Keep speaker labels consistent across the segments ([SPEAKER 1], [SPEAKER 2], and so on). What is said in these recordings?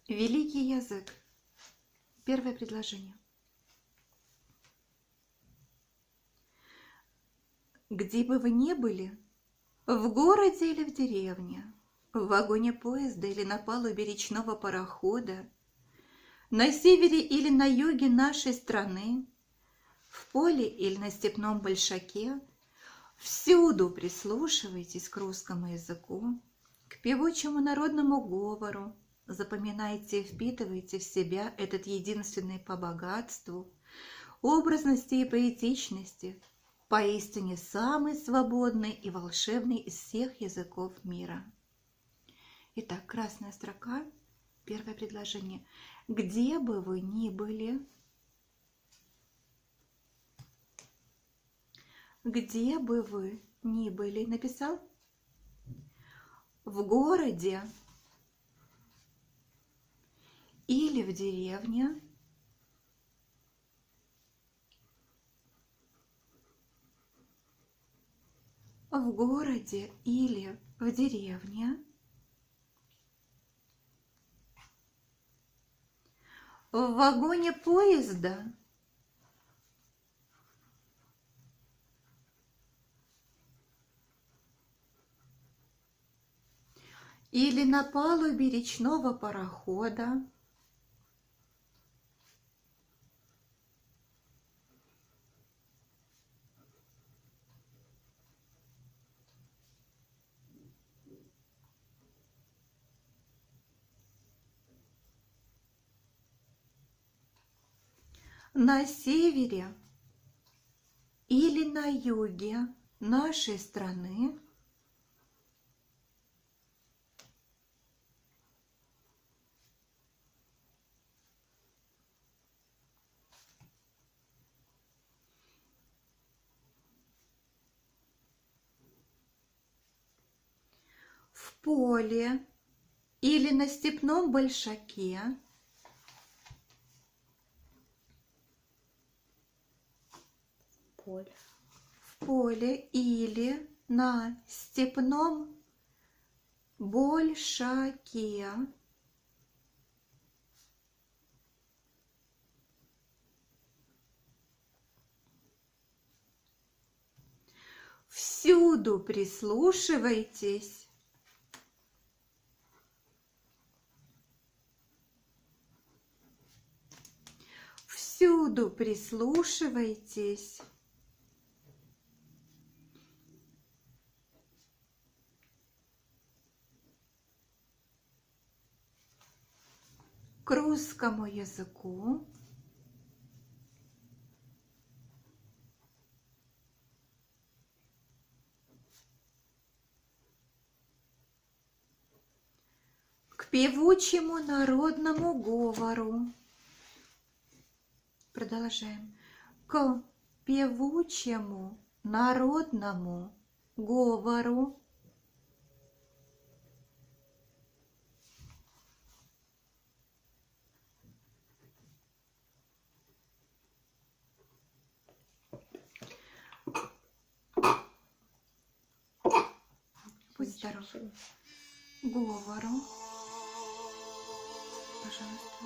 [SPEAKER 1] Великий язык. Первое предложение. Где бы вы ни были, в городе или в деревне, в вагоне поезда или на палубе речного парохода, на севере или на юге нашей страны, в поле или на степном большаке, всюду прислушивайтесь к русскому языку, к певучему народному говору, запоминайте и впитывайте в себя этот единственный по богатству, образности и поэтичности, поистине самый свободный и волшебный из всех языков мира. Итак, красная строка, первое предложение. Где бы вы ни были, где бы вы ни были, написал? В городе или в деревне, в городе или в деревне, в вагоне поезда, или на палубе речного парохода, на севере или на юге нашей страны, в поле или на степном большаке, в поле или на степном большаке, всюду прислушивайтесь всюду прислушивайтесь к русскому языку, к певучему народному говору. Продолжаем. К певучему народному говору, будь здоров, говору, пожалуйста,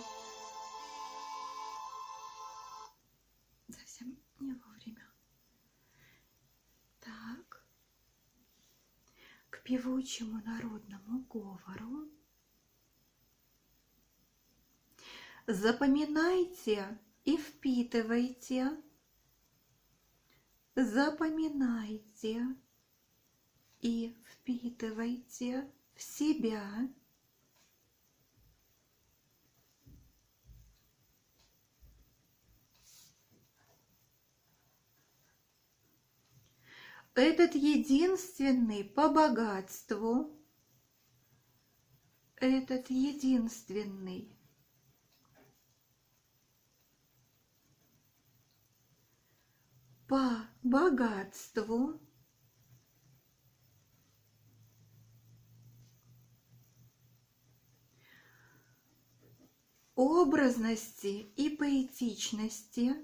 [SPEAKER 1] совсем не вовремя. Так, к певучему народному говору. Запоминайте и впитывайте, запоминайте и впитывайте в себя этот единственный по богатству, этот единственный по богатству, образности и поэтичности,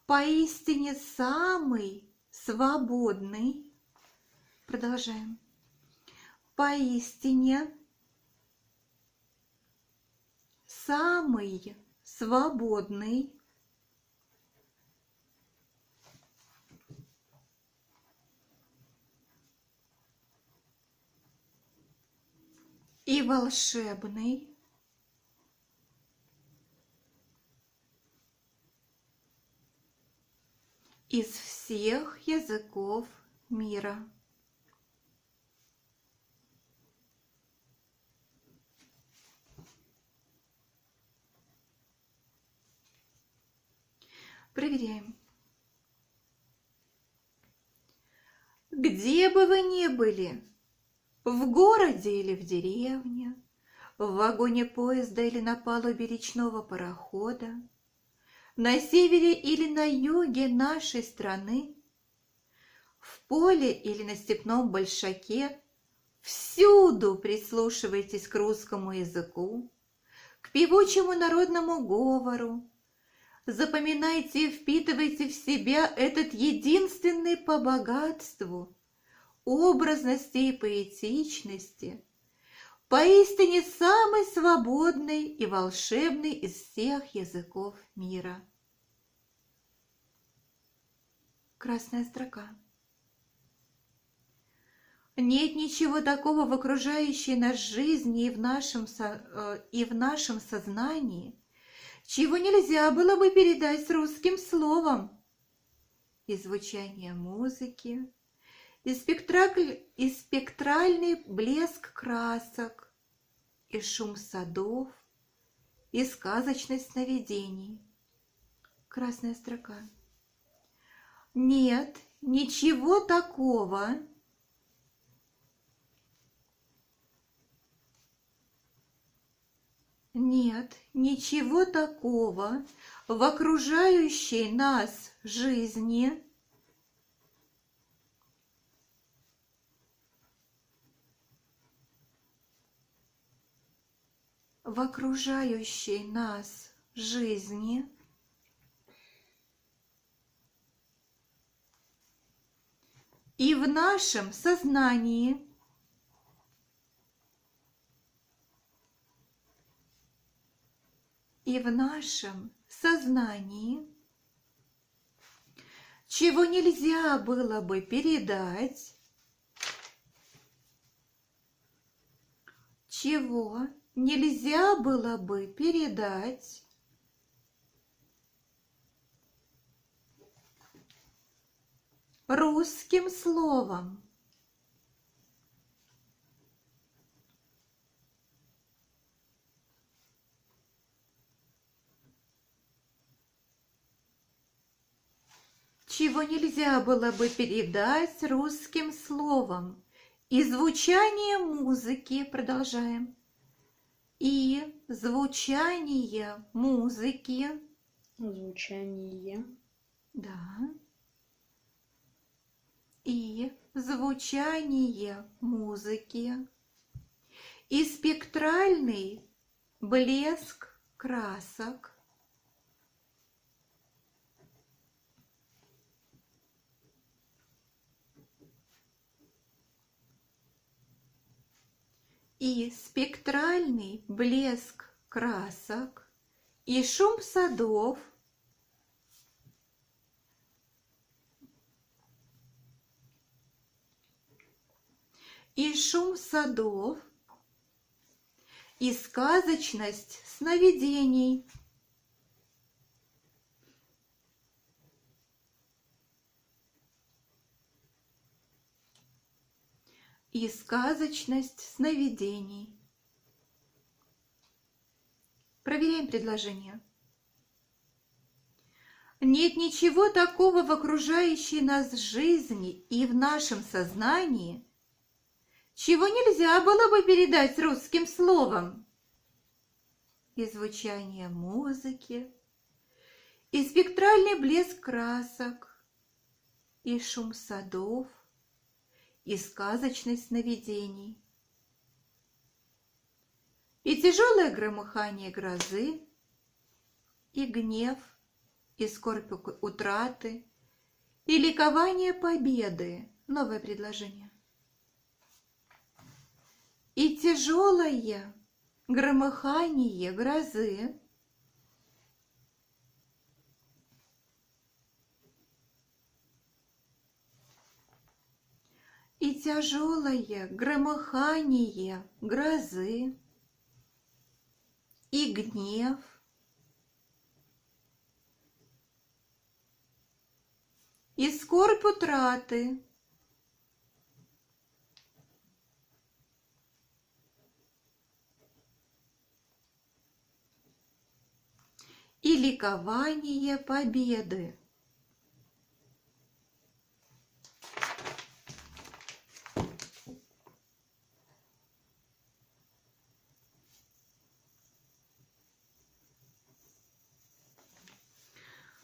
[SPEAKER 1] поистине самый свободный, продолжаем, поистине самый свободный и волшебный из всех языков мира. Проверяем. Где бы вы ни были, в городе или в деревне, в вагоне поезда или на палубе речного парохода, на севере или на юге нашей страны, в поле или на степном большаке, всюду прислушивайтесь к русскому языку, к певучему народному говору. Запоминайте и впитывайте в себя этот единственный по богатству, образности и поэтичности, поистине самый свободный и волшебный из всех языков мира. Красная строка. Нет ничего такого в окружающей нас жизни и в нашем сознании, чего нельзя было бы передать с русским словом. И звучание музыки, и спектральный блеск красок, и шум садов, и сказочность сновидений. Красная строка. Нет ничего такого, нет ничего такого в окружающей нас жизни, и в нашем сознании, чего нельзя было бы передать, русским словом. Чего нельзя было бы передать русским словом. И звучание музыки, продолжаем, и звучание музыки, да, и звучание музыки, и спектральный блеск красок, и спектральный блеск красок, и шум садов, и сказочность сновидений. И сказочность сновидений. Проверяем предложение. Нет ничего такого в окружающей нас жизни и в нашем сознании, чего нельзя было бы передать русским словом. И звучание музыки, и спектральный блеск красок, и шум садов, и сказочность сновидений, и тяжелое громыхание грозы, и гнев и скорбь утраты, и ликование победы. Новое предложение. И тяжелое громыхание грозы, и тяжелое громыхание грозы, и гнев, и скорбь утраты, и ликование победы.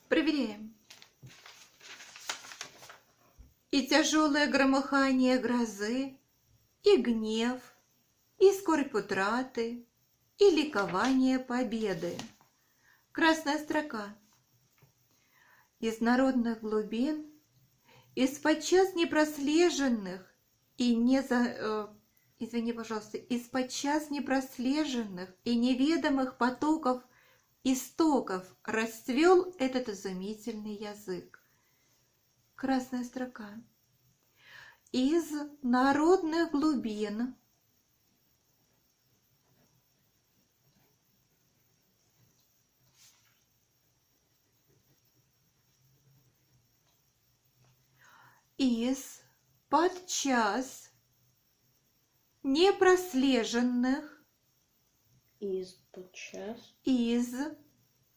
[SPEAKER 1] Проверяем. И тяжелое громыхание грозы, и гнев, и скорбь утраты, и ликование победы. Красная строка. Из народных глубин, из подчас непрослеженных и из подчас непрослеженных и неведомых потоков истоков расцвел этот изумительный язык. Красная строка. Из народных глубин, из подчас непрослеженных,
[SPEAKER 2] из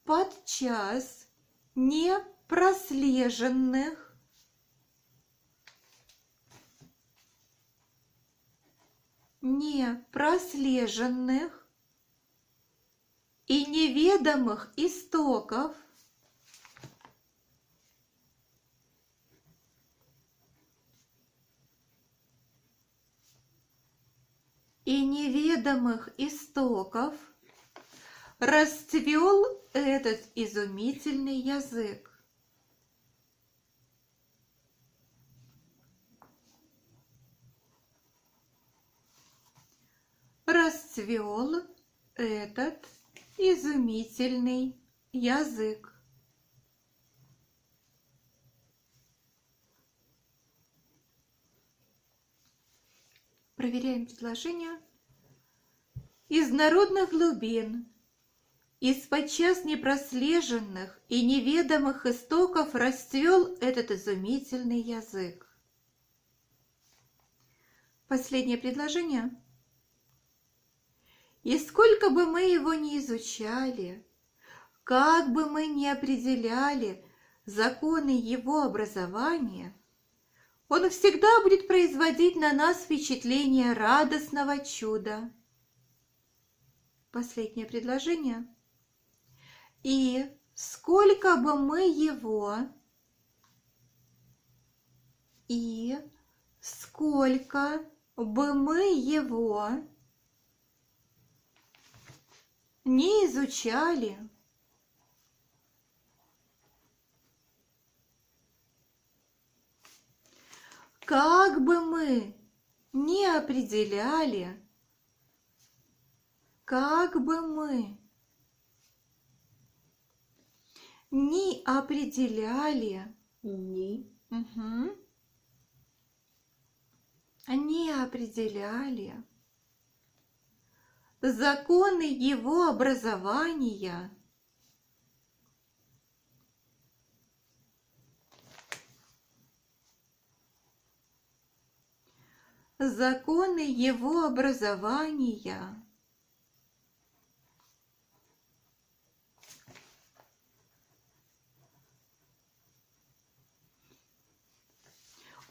[SPEAKER 2] подчас
[SPEAKER 1] непрослеженных и неведомых истоков расцвел этот изумительный язык. Расцвел этот изумительный язык. Проверяем предложение. Из народных глубин, из подчас непрослеженных и неведомых истоков расцвел этот изумительный язык. Последнее предложение. И сколько бы мы его ни изучали, как бы мы ни определяли законы его образования, он всегда будет производить на нас впечатление радостного чуда. Последнее предложение. И сколько бы мы его не изучали, как бы мы не определяли, как бы мы не определяли, не определяли законы его образования,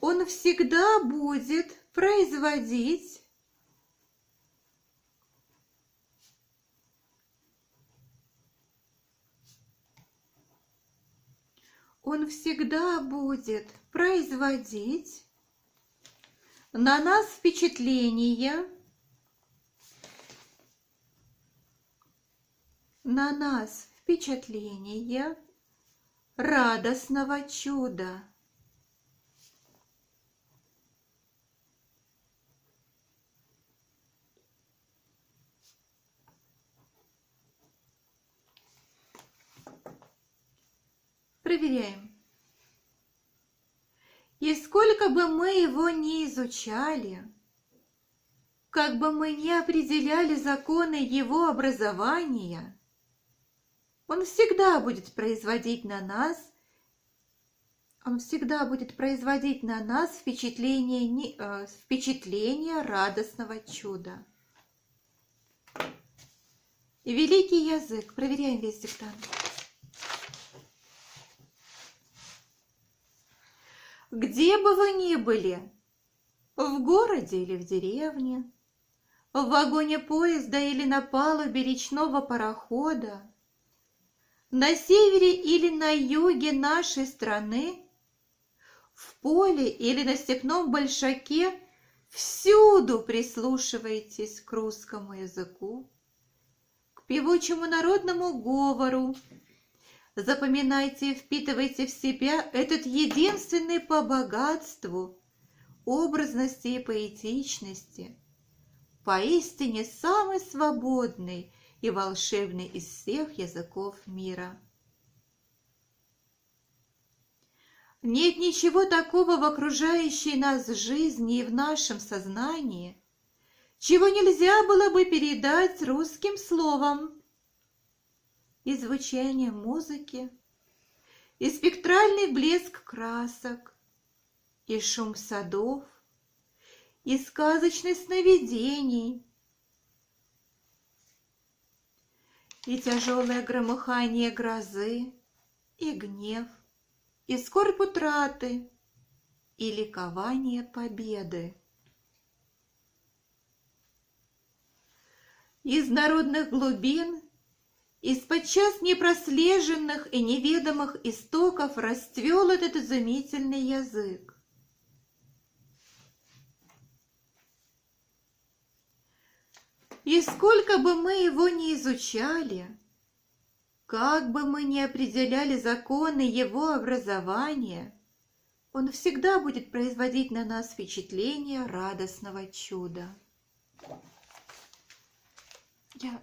[SPEAKER 1] он всегда будет производить на нас впечатление, радостного чуда. Проверяем. И сколько бы мы его ни изучали, как бы мы ни определяли законы его образования, он всегда будет производить на нас впечатление радостного чуда. Великий язык. Проверяем весь диктант. Где бы вы ни были, в городе или в деревне, в вагоне поезда или на палубе речного парохода, на севере или на юге нашей страны, в поле или на степном большаке, всюду прислушивайтесь к русскому языку, к певучему народному говору. Запоминайте и впитывайте в себя этот единственный по богатству, образности и поэтичности, поистине самый свободный и волшебный из всех языков мира. Нет ничего такого в окружающей нас жизни и в нашем сознании, чего нельзя было бы передать русским словом. И звучание музыки, и спектральный блеск красок, и шум садов, и сказочность сновидений, и тяжелое громыхание грозы, и гнев, и скорбь утраты, и ликование победы. Из народных глубин, из подчас непрослеженных и неведомых истоков расцвел этот изумительный язык. И сколько бы мы его ни изучали, как бы мы ни определяли законы его образования, он всегда будет производить на нас впечатление радостного чуда. Я